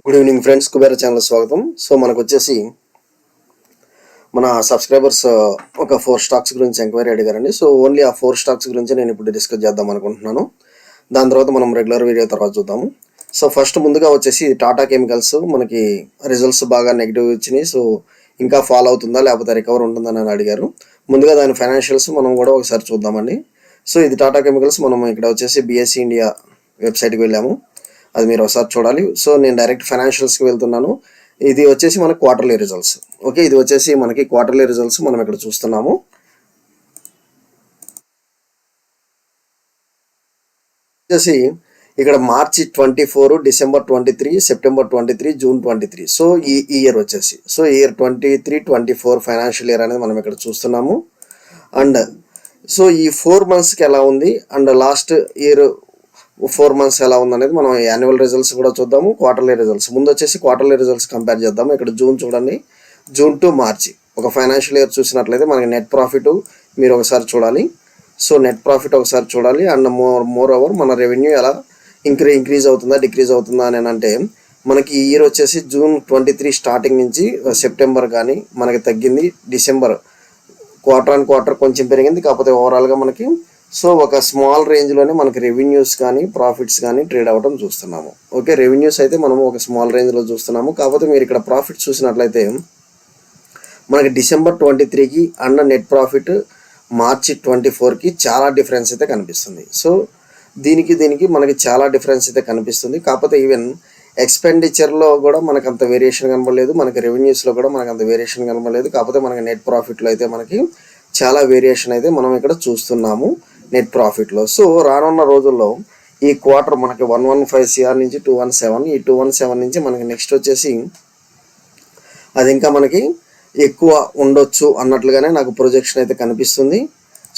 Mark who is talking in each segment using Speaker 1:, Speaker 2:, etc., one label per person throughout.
Speaker 1: Good evening friends, Kubera channel స్వాగతం. So మనకు వచ్చేసి మన సబ్స్క్రైబర్స్ ఒక 4 స్టాక్స్ గురించి ఎంక్వైరీ అడిగారండి. సో ఓన్లీ ఆ 4 స్టాక్స్ గురించి నేను ఇప్పుడు డిస్కస్ చేద్దాం అనుకుంటున్నాను. దాని తర్వాత మనం రెగ్యులర్ వీడియో తర్వాత చూద్దాము. సో ఫస్ట్ ముందుగా వచ్చేసి టాటా కెమికల్స్ మనకి రిజల్ట్స్ బాగా నెగిటివ్ వచ్చినాయి. సో ఇంకా ఫాలో అవుతుందా లేకపోతే రికవర్ ఉంటుందని అని అడిగారు. ముందుగా దాని ఫైనాన్షియల్స్ మనం కూడా ఒకసారి చూద్దామండి. సో ఇది టాటా కెమికల్స్. మనం ఇక్కడ వచ్చేసి బిఎస్సి ఇండియా వెబ్సైట్కి వెళ్ళాము. అది మీరు ఒకసారి చూడాలి. సో నేను డైరెక్ట్ ఫైనాన్షియల్స్కి వెళ్తున్నాను. ఇది వచ్చేసి మనకి క్వార్టర్లీ రిజల్ట్స్. ఓకే, ఇది వచ్చేసి మనకి క్వార్టర్లీ రిజల్ట్స్ మనం ఇక్కడ చూస్తున్నాము. వచ్చేసి ఇక్కడ మార్చి 24, డిసెంబర్ 23, సెప్టెంబర్ 23, జూన్ 23. సో ఈ ఇయర్ వచ్చేసి ఇయర్ 23-24 ఫైనాన్షియల్ ఇయర్ అనేది మనం ఇక్కడ చూస్తున్నాము. అండ్ సో ఈ 4 monthsకి ఎలా ఉంది అండ్ లాస్ట్ ఇయర్ 4 months ఎలా ఉందనేది మనం యాన్యువల్ రిజల్ట్స్ కూడా చూద్దాము, క్వార్టర్లీ రిజల్ట్స్. ముందు వచ్చేసి క్వార్టర్లీ రిజల్ట్స్ కంపేర్ చేద్దాము. ఇక్కడ జూన్ చూడండి, జూన్ టు మార్చి ఒక ఫైనాన్షియల్ ఇయర్ చూసినట్లయితే మనకి నెట్ ప్రాఫిట్ మీరు ఒకసారి చూడాలి. సో నెట్ ప్రాఫిట్ ఒకసారి చూడాలి. అండ్ మోర్ ఓవర్ మన రెవెన్యూ ఎలా ఇంక్రీజ్ అవుతుందా డిక్రీజ్ అవుతుందా అని అంటే మనకి ఈ ఇయర్ వచ్చేసి జూన్ 23 స్టార్టింగ్ నుంచి సెప్టెంబర్ కానీ మనకి తగ్గింది. డిసెంబర్ క్వార్టర్ కొంచెం పెరిగింది. కాకపోతే ఓవరాల్గా మనకి ఒక స్మాల్ రేంజ్లోనే మనకి రెవెన్యూస్ కానీ ప్రాఫిట్స్ కానీ ట్రేడ్ అవ్వడం చూస్తున్నాము. ఓకే, రెవెన్యూస్ అయితే మనము ఒక స్మాల్ రేంజ్లో చూస్తున్నాము. కాకపోతే మీరు ఇక్కడ ప్రాఫిట్స్ చూసినట్లయితే మనకి డిసెంబర్ 23కి అండ్ నెట్ ప్రాఫిట్ మార్చి 24కి చాలా డిఫరెన్స్ అయితే కనిపిస్తుంది. సో దీనికి మనకి చాలా డిఫరెన్స్ అయితే కనిపిస్తుంది. కాకపోతే ఈవెన్ ఎక్స్పెండిచర్లో కూడా మనకు అంత వేరియేషన్ కనబడలేదు, మనకి రెవెన్యూస్లో కూడా మనకు అంత వేరియేషన్ కనబడలేదు. కాకపోతే మనకి నెట్ ప్రాఫిట్లో అయితే మనకి చాలా వేరియేషన్ అయితే మనం ఇక్కడ చూస్తున్నాము నెట్ ప్రాఫిట్లో. సో రానున్న రోజుల్లో ఈ క్వార్టర్ మనకి 115 CR నుంచి 217, ఈ 217 నుంచి మనకి నెక్స్ట్ వచ్చేసి అది ఇంకా మనకి ఎక్కువ ఉండొచ్చు అన్నట్లుగానే నాకు ప్రొజెక్షన్ అయితే కనిపిస్తుంది.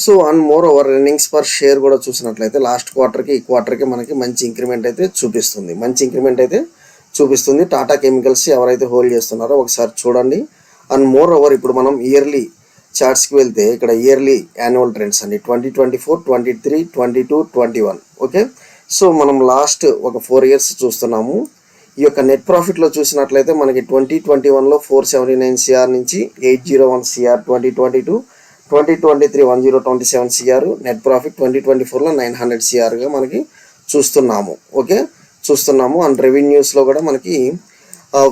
Speaker 1: So and more over earnings per share కూడా చూసినట్లయితే లాస్ట్ క్వార్టర్కి ఈ క్వార్టర్కి మనకి మంచి ఇంక్రిమెంట్ అయితే చూపిస్తుంది. టాటా కెమికల్స్ ఎవరైతే హోల్డ్ చేస్తున్నారో ఒకసారి చూడండి. అండ్ మోర్ ఓవర్ ఇప్పుడు మనం ఇయర్లీ చార్ట్స్కి వెళ్తే ఇక్కడ ఇయర్లీ యాన్యువల్ ట్రెండ్స్ అండి 2024, 23, 22, 21. ఓకే, సో మనం లాస్ట్ ఒక 4 years చూస్తున్నాము. ఈ యొక్క నెట్ ప్రాఫిట్లో చూసినట్లయితే మనకి 2021లో 479 CR నుంచి 801 CR, 2022, 2023 1027 CR నెట్ ప్రాఫిట్, 2024లో 900 CRగా మనకి చూస్తున్నాము. ఓకే, అండ్ రెవెన్యూస్లో కూడా మనకి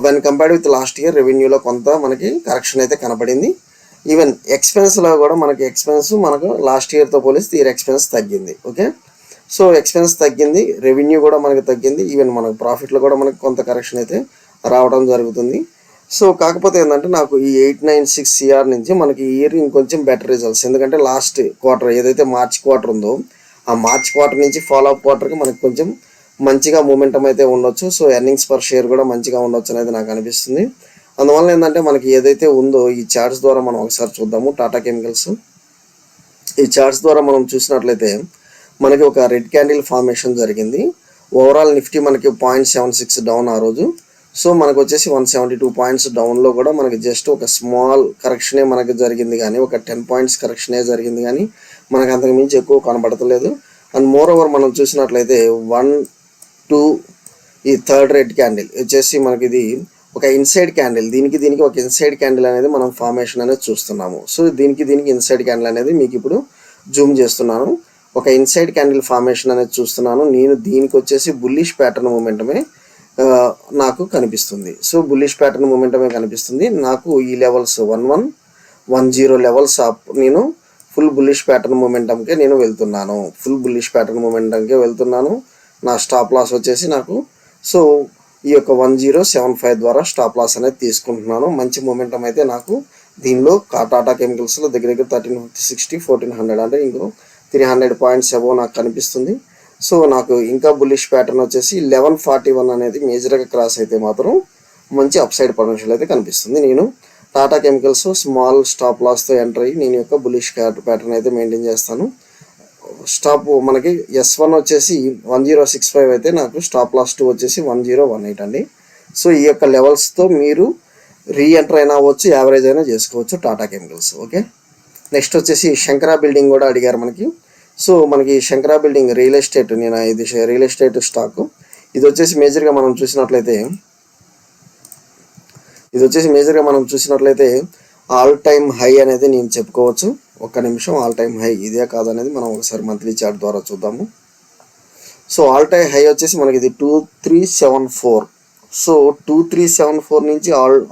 Speaker 1: when compared with last year రెవెన్యూలో కొంత మనకి కరెక్షన్ అయితే కనపడింది. ఈవెన్ ఎక్స్పెన్స్లో కూడా మనకు లాస్ట్ ఇయర్తో పోలిస్తే ఇయర్ ఎక్స్పెన్స్ తగ్గింది. ఓకే, సో ఎక్స్పెన్స్ తగ్గింది, రెవెన్యూ కూడా మనకి తగ్గింది. ఈవెన్ మనకు ప్రాఫిట్లో కూడా మనకి కొంత కరెక్షన్ అయితే రావడం జరుగుతుంది. సో కాకపోతే ఏంటంటే నాకు ఈ 896 CR నుంచి మనకి ఈ ఇయర్ ఇంకొంచెం బెటర్ రిజల్ట్స్. ఎందుకంటే లాస్ట్ క్వార్టర్ ఏదైతే మార్చ్ క్వార్టర్ ఉందో ఆ మార్చ్ క్వార్టర్ నుంచి ఫాలో అప్ క్వార్టర్కి మనకి కొంచెం మంచిగా మూమెంటం అయితే ఉండొచ్చు. సో ఎర్నింగ్స్ పర్ షేర్ కూడా మంచిగా ఉండొచ్చు అనేది నాకు అనిపిస్తుంది. అందువల్ల ఏంటంటే మనకి ఏదైతే ఉందో ఈ చార్ట్స్ ద్వారా మనం ఒకసారి చూద్దాము. టాటా కెమికల్స్ ఈ చార్ట్స్ ద్వారా మనం చూసినట్లయితే మనకి ఒక రెడ్ క్యాండిల్ ఫార్మేషన్ జరిగింది. ఓవరాల్ నిఫ్టీ మనకి 0.76 డౌన్ ఆ రోజు. సో మనకు వచ్చేసి 172 points డౌన్లో కూడా మనకి జస్ట్ ఒక స్మాల్ కరెక్షనే మనకి జరిగింది, కానీ ఒక 10 points కరెక్షనే జరిగింది, కానీ మనకు అంతకు మించి ఎక్కువ కనబడతలేదు. అండ్ మోర్ ఓవర్ మనం చూసినట్లయితే 1, 2 ఈ థర్డ్ రెడ్ క్యాండిల్ వచ్చేసి మనకి ఇది ఒక ఇన్సైడ్ క్యాండిల్, దీనికి ఒక ఇన్సైడ్ క్యాండిల్ అనేది మనం ఫార్మేషన్ అనేది చూస్తున్నాము. సో దీనికి ఇన్సైడ్ క్యాండిల్ అనేది మీకు ఇప్పుడు జూమ్ చేస్తున్నాను. ఒక ఇన్సైడ్ క్యాండిల్ ఫార్మేషన్ అనేది చూస్తున్నాను నేను. దీనికి వచ్చేసి బుల్లిష్ ప్యాటర్న్ మూమెంటమే నాకు కనిపిస్తుంది. సో బుల్లిష్ ప్యాటర్న్ మూమెంటమే కనిపిస్తుంది నాకు. ఈ లెవెల్స్ 1110 లెవెల్స్ నేను ఫుల్ బుల్లిష్ ప్యాటర్న్ మూమెంటంకే నేను వెళ్తున్నాను. నా స్టాప్ లాస్ వచ్చేసి నాకు సో ఈ యొక్క 1075 ద్వారా స్టాప్ లాస్ అనేది తీసుకుంటున్నాను. మంచి మూమెంటం అయితే నాకు దీనిలో టాటా కెమికల్స్లో దగ్గర 1350, 1400 అంటే ఇంకో 300 points అబోవ్ నాకు కనిపిస్తుంది. సో నాకు ఇంకా బుల్లిష్ ప్యాటర్న్ వచ్చేసి 1141 అనేది మేజర్గా క్రాస్ అయితే మాత్రం మంచి అప్సైడ్ పొటెన్షియల్ అయితే కనిపిస్తుంది. నేను టాటా కెమికల్స్ స్మాల్ స్టాప్ లాస్తో ఎంటర్ అయ్యి నేను యొక్క బుల్లిష్ ప్యాటర్న్ అయితే మెయింటైన్ చేస్తాను. స్టాప్ మనకి S1 వచ్చేసి 1065 అయితే నాకు స్టాప్ లాస్ 2 వచ్చేసి 1018 అండి. సో ఈ యొక్క లెవెల్స్తో మీరు రీఎంటర్ అయినా అవ్వచ్చు, యావరేజ్ అయినా చేసుకోవచ్చు టాటా కెమికల్స్. ఓకే, నెక్స్ట్ వచ్చేసి శంకరా బిల్డింగ్ కూడా అడిగారు మనకి. సో మనకి శంకరా బిల్డింగ్ రియల్ ఎస్టేట్, నేను ఇది రియల్ ఎస్టేట్ స్టాక్. ఇది వచ్చేసి మేజర్గా మనం చూసినట్లయితే ఇది వచ్చేసి మేజర్గా మనం చూసినట్లయితే ఆల్ టైమ్ హై అనేది నేను చెప్పుకోవచ్చు. ఒక్క నిమిషం, ఆల్ టైమ్ హై ఇదే కాదనేది మనం ఒకసారి మంత్లీ చార్ట్ ద్వారా చూద్దాము. సో ఆల్ టైమ్ హై వచ్చేసి మనకి ఇది 2374. సో 2374 నుంచి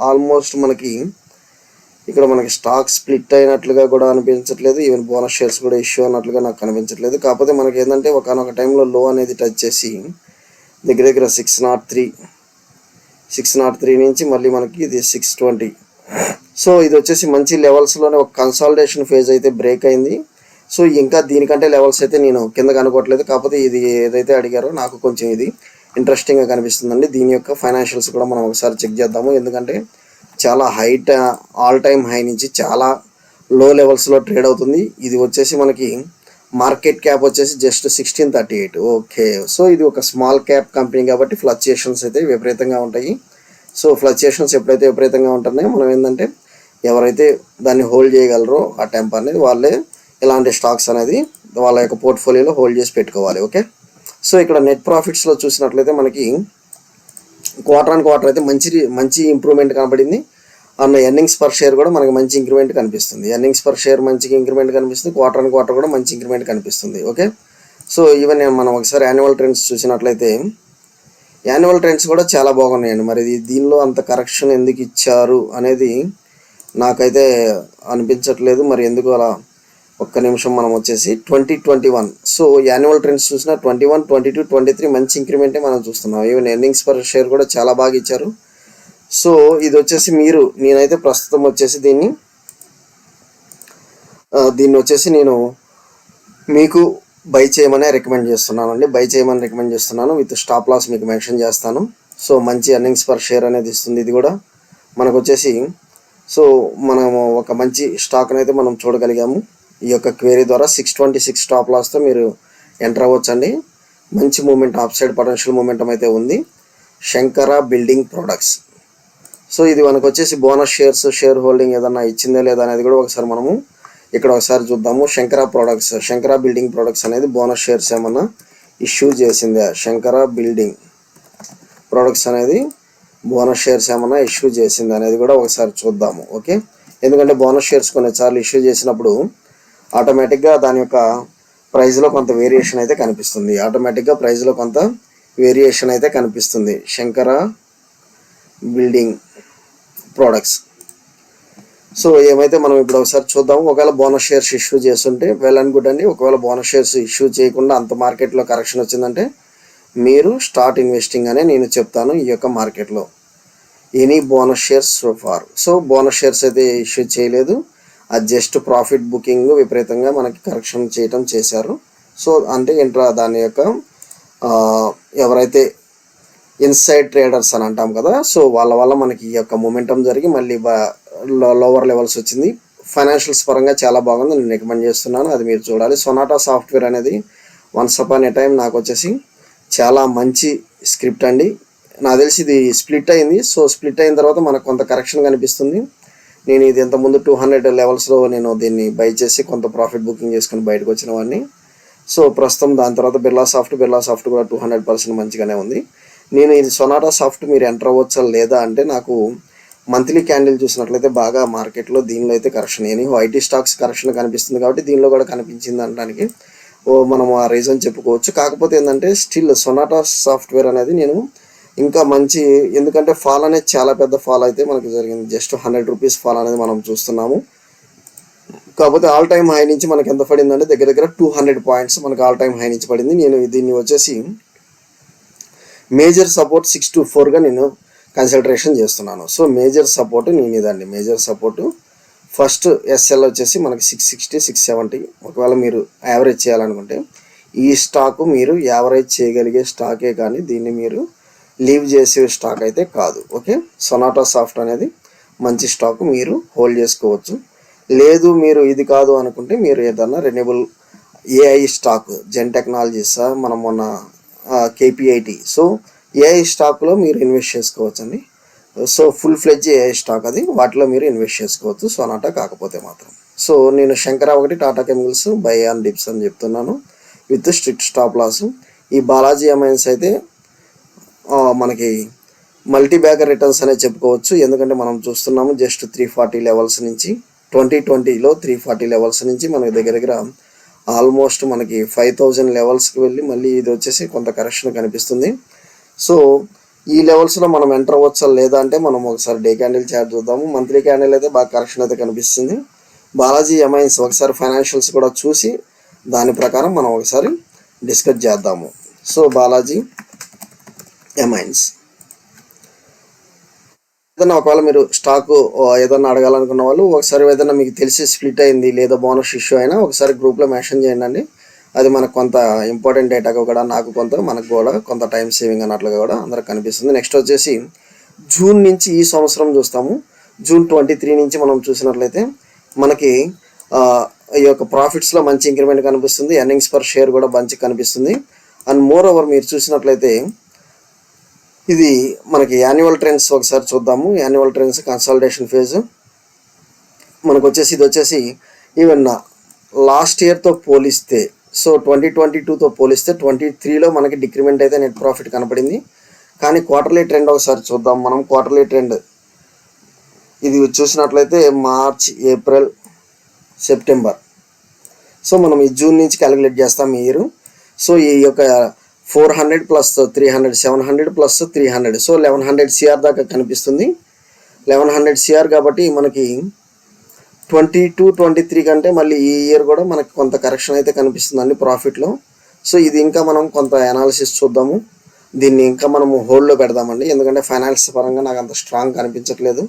Speaker 1: ఆల్మోస్ట్ మనకి ఇక్కడ మనకి స్టాక్ స్ప్లిట్ అయినట్లుగా కూడా అనిపించట్లేదు. ఈవెన్ బోనస్ షేర్స్ కూడా ఇష్యూ అన్నట్లుగా నాకు కనిపించట్లేదు. కాకపోతే మనకి ఏంటంటే ఒకనొక టైంలో లో అనేది టచ్ చేసి దగ్గర 603 నుంచి మళ్ళీ మనకి ఇది 620. సో ఇది వచ్చేసి మంచి లెవెల్స్లోనే ఒక కన్సాలిడేషన్ ఫేజ్ అయితే బ్రేక్ అయింది. సో ఇంకా దీనికంటే లెవెల్స్ అయితే నేను కిందకి అనుకోవట్లేదు. కాకపోతే ఇది ఏదైతే అడిగారో నాకు కొంచెం ఇది ఇంట్రెస్టింగ్గా కనిపిస్తుందండి. దీని యొక్క ఫైనాన్షియల్స్ కూడా మనం ఒకసారి చెక్ చేద్దాము. ఎందుకంటే చాలా ఆల్ టైమ్ హై నుంచి చాలా లో లెవెల్స్లో ట్రేడ్ అవుతుంది. ఇది వచ్చేసి మనకి మార్కెట్ క్యాప్ వచ్చేసి జస్ట్ 1638. ఓకే, సో ఇది ఒక స్మాల్ క్యాప్ కంపెనీ కాబట్టి ఫ్లక్చుయేషన్స్ అయితే విపరీతంగా ఉంటాయి. సో ఫ్లక్చుయేషన్స్ ఎప్పుడైతే విపరీతంగా ఉంటున్నాయో మనం ఏంటంటే ఎవరైతే దాన్ని హోల్డ్ చేయగలరో ఆ టెంపర్ అనేది వాళ్ళే ఇలాంటి స్టాక్స్ అనేది వాళ్ళ యొక్క పోర్ట్ఫోలియోలో హోల్డ్ చేసి పెట్టుకోవాలి. ఓకే, సో ఇక్కడ నెట్ ప్రాఫిట్స్లో చూసినట్లయితే మనకి క్వార్టర్ ఆన్ క్వార్టర్ అయితే మంచి ఇంప్రూవ్మెంట్ కనబడింది. అండ్ ఎర్నింగ్స్ పర్ షేర్ కూడా మనకి మంచి ఇంక్రిమెంట్ కనిపిస్తుంది. ఎర్నింగ్స్ పర్ షేర్ మంచి ఇంక్రిమెంట్ కనిపిస్తుంది. క్వార్టర్ ఆన్ క్వార్టర్ కూడా మంచి ఇంక్రిమెంట్ కనిపిస్తుంది. ఓకే, సో ఈవెన్ మనం ఒకసారి యాన్యువల్ ట్రెండ్స్ చూసినట్లయితే యాన్యువల్ ట్రెండ్స్ కూడా చాలా బాగున్నాయండి. మరి దీనిలో అంత కరెక్షన్ ఎందుకు ఇచ్చారు అనేది నాకైతే అనిపించట్లేదు. మరి ఎందుకు అలా? ఒక్క నిమిషం, మనం వచ్చేసి 2021 సో యాన్యువల్ ట్రెండ్స్ చూసినా 21, 22, 23 మంచి ఇంక్రిమెంటే మనం చూస్తున్నాం. ఈవెన్ ఎర్నింగ్స్ పర్ షేర్ కూడా చాలా బాగా ఇచ్చారు. సో ఇది వచ్చేసి నేనైతే ప్రస్తుతం వచ్చేసి దీన్ని వచ్చేసి నేను మీకు బై చేయమనే రికమెండ్ చేస్తున్నాను విత్ స్టాప్ లాస్ మీకు మెన్షన్ చేస్తాను. సో మంచి ఎర్నింగ్స్ పర్ షేర్ అనేది ఇస్తుంది. ఇది కూడా మనకు వచ్చేసి సో మనము ఒక మంచి స్టాక్ అయితే మనం చూడగలిగాము. ఈ యొక్క క్వేరీ ద్వారా 626 స్టాప్ లాస్తో మీరు ఎంటర్ అవ్వచ్చండి. మంచి moment, upside potential momentum అయితే ఉంది. Shankara building products. సో ఇది మనకు వచ్చేసి బోనస్ షేర్ హోల్డింగ్ ఏదన్నా ఇచ్చిందా లేదా అనేది కూడా ఒకసారి మనము ఇక్కడ ఒకసారి చూద్దాము. శంకర బిల్డింగ్ ప్రొడక్ట్స్ అనేది బోనస్ షేర్స్ ఏమన్నా ఇష్యూ చేసిందా? శంకర బిల్డింగ్ ప్రొడక్ట్స్ అనేది బోనస్ షేర్స్ ఏమన్నా ఇష్యూ చేసిందా అనేది కూడా ఒకసారి చూద్దాము. ఓకే, ఎందుకంటే బోనస్ షేర్స్ కొన్నిసార్లు ఇష్యూ చేసినప్పుడు ఆటోమేటిక్గా దాని యొక్క ప్రైస్లో కొంత వేరియేషన్ అయితే కనిపిస్తుంది. Shankara building products. సో ఏమైతే మనం ఇప్పుడు ఒకసారి చూద్దాము. ఒకవేళ బోనస్ షేర్స్ ఇష్యూ చేస్తుంటే వెల్ అండ్ గుడ్ అండి. ఒకవేళ బోనస్ షేర్స్ ఇష్యూ చేయకుండా అంత మార్కెట్లో కరెక్షన్ వచ్చిందంటే మీరు స్టార్ట్ ఇన్వెస్టింగ్ అనే నేను చెప్తాను ఈ యొక్క మార్కెట్లో. Any bonus shares so far. So bonus shares అయితే ఇష్యూ చేయలేదు. అది జస్ట్ ప్రాఫిట్ బుకింగ్ విపరీతంగా మనకి కరెక్షన్ చేశారు. సో అంటే దాని యొక్క ఎవరైతే ఇన్సైడ్ ట్రేడర్స్ అని అంటాం కదా, సో వాళ్ళ వల్ల మనకి ఈ యొక్క మొమెంటం జరిగి మళ్ళీ లోవర్ లెవెల్స్ వచ్చింది. ఫైనాన్షియల్స్ పరంగా చాలా బాగుంది, నేను రికమెండ్ చేస్తున్నాను. అది మీరు చూడాలి. సొనాటా సాఫ్ట్వేర్ అనేది వన్స్ అపాన్ ఏ టైం నాకు వచ్చేసి చాలా మంచి స్క్రిప్ట్ అండి. నాకు తెలిసి ఇది స్ప్లిట్ అయింది. సో స్ప్లిట్ అయిన తర్వాత మనకు కొంత కరెక్షన్ కనిపిస్తుంది. నేను ఇది ఇంతకుముందు 200 లెవెల్స్లో నేను దీన్ని బై చేసి కొంత ప్రాఫిట్ బుకింగ్ చేసుకుని బయటకు వచ్చిన వాడిని. సో ప్రస్తుతం దాని తర్వాత బిర్లా సాఫ్ట్ కూడా 200% మంచిగానే ఉంది. నేను ఇది సొనాటా సాఫ్ట్ మీరు ఎంటర్ అవ్వచ్చా లేదా అంటే నాకు మంత్లీ క్యాండిల్ చూసినట్లయితే బాగా మార్కెట్లో దీనిలో అయితే కరెక్షన్ ఐటీ స్టాక్స్ కరెక్షన్ కనిపిస్తుంది కాబట్టి దీనిలో కూడా కనిపించింది అనడానికి మనం ఆ రీజన్ చెప్పుకోవచ్చు. కాకపోతే ఏంటంటే స్టిల్ సొనాటా సాఫ్ట్వేర్ అనేది నేను ఇంకా మంచి, ఎందుకంటే ఫాల్ అనేది చాలా పెద్ద ఫాల్ అయితే మనకి జరిగింది. జస్ట్ 100 రూపీస్ ఫాల్ అనేది మనం చూస్తున్నాము. కాకపోతే ఆల్ టైమ్ హై నుంచి మనకి ఎంత పడిందంటే దగ్గర 200 పాయింట్స్ మనకి ఆల్ టైమ్ హై నుంచి పడింది. నేను దీన్ని వచ్చేసి మేజర్ సపోర్ట్ 624గా నేను కన్సిడరేషన్ చేస్తున్నాను. So major support major support first SL వచ్చేసి మనకి 660, 670. ఒకవేళ మీరు యావరేజ్ చేయాలనుకుంటే ఈ స్టాక్ మీరు యావరేజ్ చేయగలిగే స్టాకే కానీ దీన్ని మీరు లీవ్ చేసే స్టాక్ అయితే కాదు. ఓకే, సొనాటా సాఫ్ట్ అనేది మంచి స్టాక్, మీరు హోల్డ్ చేసుకోవచ్చు. లేదు మీరు ఇది కాదు అనుకుంటే మీరు ఏదన్నా రెన్యూబుల్ ఏఐ స్టాక్, జెన్ టెక్నాలజీస్, మనం మొన్న కేపీఐటి, సో ఏఐ స్టాక్లో మీరు ఇన్వెస్ట్ చేసుకోవచ్చు అండి. So full fledged AI stock అది, వాటిలో మీరు ఇన్వెస్ట్ చేసుకోవచ్చు సొనాటా కాకపోతే మాత్రం. సో నేను శంకర ఒకటి, Tata chemicals, by on dips అని చెప్తున్నాను విత్ స్ట్రిక్ట్ స్టాప్ లాస్. ఈ బాలాజీ అమైన్స్ అయితే మనకి మల్టీ బ్యాగర్ రిటర్న్స్ అనే చెప్పుకోవచ్చు. ఎందుకంటే మనం చూస్తున్నాము జస్ట్ 340 లెవెల్స్ నుంచి 2020లో 340 లెవెల్స్ నుంచి మనకి దగ్గర ఆల్మోస్ట్ మనకి 5000 లెవెల్స్కి వెళ్ళి మళ్ళీ ఇది వచ్చేసి కొంత కరెక్షన్ కనిపిస్తుంది. సో ఈ లెవెల్స్లో మనం ఎంటర్ అవ్వచ్చా లేదా అంటే మనం ఒకసారి డే క్యాండిల్ చార్ట్ చూద్దాము. మంత్లీ క్యాండిల్ అయితే బాగా కరెక్షన్ అయితే కనిపిస్తుంది. బాలాజీ ఎమైన్స్ ఒకసారి ఫైనాన్షియల్స్ కూడా చూసి దాని ప్రకారం మనం ఒకసారి డిస్కస్ చేద్దాము. సో బాలాజీ ఎమైన్స్ ఏదైనా ఒకవేళ మీరు స్టాక్ ఏదైనా అడగాలనుకున్న వాళ్ళు ఒకసారి ఏదైనా మీకు తెలిసి స్ప్లిట్ అయింది లేదా బోనస్ ఇష్యూ అయినా ఒకసారి గ్రూప్లో మెన్షన్ చేయండి. అది మనకు కొంత ఇంపార్టెంట్ డేటాగా కూడా నాకు కొంత మనకు కూడా కొంత టైం సేవింగ్ అన్నట్లుగా కూడా అందరికి కనిపిస్తుంది. నెక్స్ట్ వచ్చేసి జూన్ నుంచి ఈ సంవత్సరం చూస్తాము. జూన్ 23 నుంచి మనం చూసినట్లయితే మనకి ఈ యొక్క ప్రాఫిట్స్లో మంచి ఇంక్రిమెంట్ కనిపిస్తుంది. ఎర్నింగ్స్ పర్ షేర్ కూడా మంచి కనిపిస్తుంది. అండ్ మోర్ ఓవర్ మీరు చూసినట్లయితే ఇది మనకి యాన్యువల్ ట్రెండ్స్ ఒకసారి చూద్దాము. యాన్యువల్ ట్రెండ్స్ కన్సాలిడేషన్ ఫేజ్ మనకు వచ్చేసి ఇది వచ్చేసి ఈవెన్ లాస్ట్ ఇయర్తో పోలిస్తే సో 2022తో పోలిస్తే 23లో మనకి డిక్రిమెంట్ అయితే నెట్ ప్రాఫిట్ కనపడింది. కానీ క్వార్టర్లీ ట్రెండ్ ఒకసారి చూద్దాం మనం. క్వార్టర్లీ ట్రెండ్ ఇది చూసినట్లయితే మార్చ్, ఏప్రిల్, సెప్టెంబర్. సో మనం ఈ జూన్ నుంచి క్యాలిక్యులేట్ చేస్తాం ఈ ఇయర్. సో ఈ యొక్క 400 ప్లస్ 300 700 ప్లస్ 300 సో 1100 CR దాకా కనిపిస్తుంది. 1100 CR కాబట్టి మనకి 22-23 కంటే మళ్ళీ ఈ ఇయర్ కూడా మనకి కొంత కరెక్షన్ అయితే కనిపిస్తుందండి ప్రాఫిట్లో. సో ఇది ఇంకా మనం కొంత అనాలిసిస్ చూద్దాము. దీన్ని ఇంకా మనము హోల్డ్లో పెడదామండి. ఎందుకంటే ఫైనాన్స్ పరంగా నాకు అంత స్ట్రాంగ్ కనిపించట్లేదు.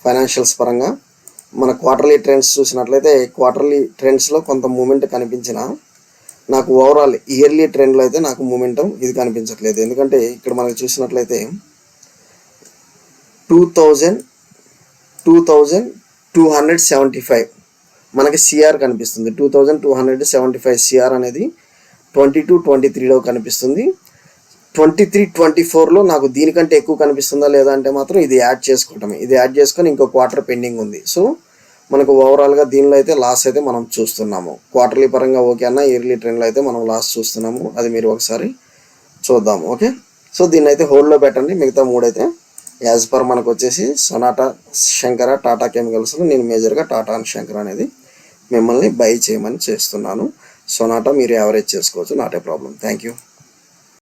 Speaker 1: ఫైనాన్షియల్స్ పరంగా మన క్వార్టర్లీ ట్రెండ్స్ చూసినట్లయితే క్వార్టర్లీ ట్రెండ్స్లో కొంత మూమెంట్ కనిపించిన నాకు ఓవరాల్ ఇయర్లీ ట్రెండ్లో అయితే నాకు మూమెంటం ఇది కనిపించట్లేదు. ఎందుకంటే ఇక్కడ మనకి చూసినట్లయితే 2275 మనకి CR కనిపిస్తుంది. 2275 CR అనేది 22-23లో కనిపిస్తుంది. 23-24లో నాకు దీనికంటే ఎక్కువ కనిపిస్తుందా లేదా అంటే మాత్రం ఇది యాడ్ చేసుకోవటమే. ఇది యాడ్ చేసుకొని ఇంకో క్వార్టర్ పెండింగ్ ఉంది. సో మనకు ఓవరాల్గా దీనిలో అయితే లాస్ అయితే మనం చూస్తున్నాము. క్వార్టర్లీ పరంగా ఓకే అన్న, ఇయర్లీ ట్రెండ్లో అయితే మనం లాస్ చూస్తున్నాము. అది మీరు ఒకసారి చూద్దాము. ఓకే, సో దీన్ని అయితే హోల్డ్లో పెట్టండి. మిగతా మూడైతే యాజ్ పర్ మనకు వచ్చేసి సొనాటా, శంకర, టాటా కెమికల్స్లో నేను మేజర్గా టాటా అండ్ శంకర అనేది మిమ్మల్ని బై చేయమని చేస్తున్నాను. సొనాటా మీరు యావరేజ్ చేసుకోవచ్చు, not a problem. Thank you.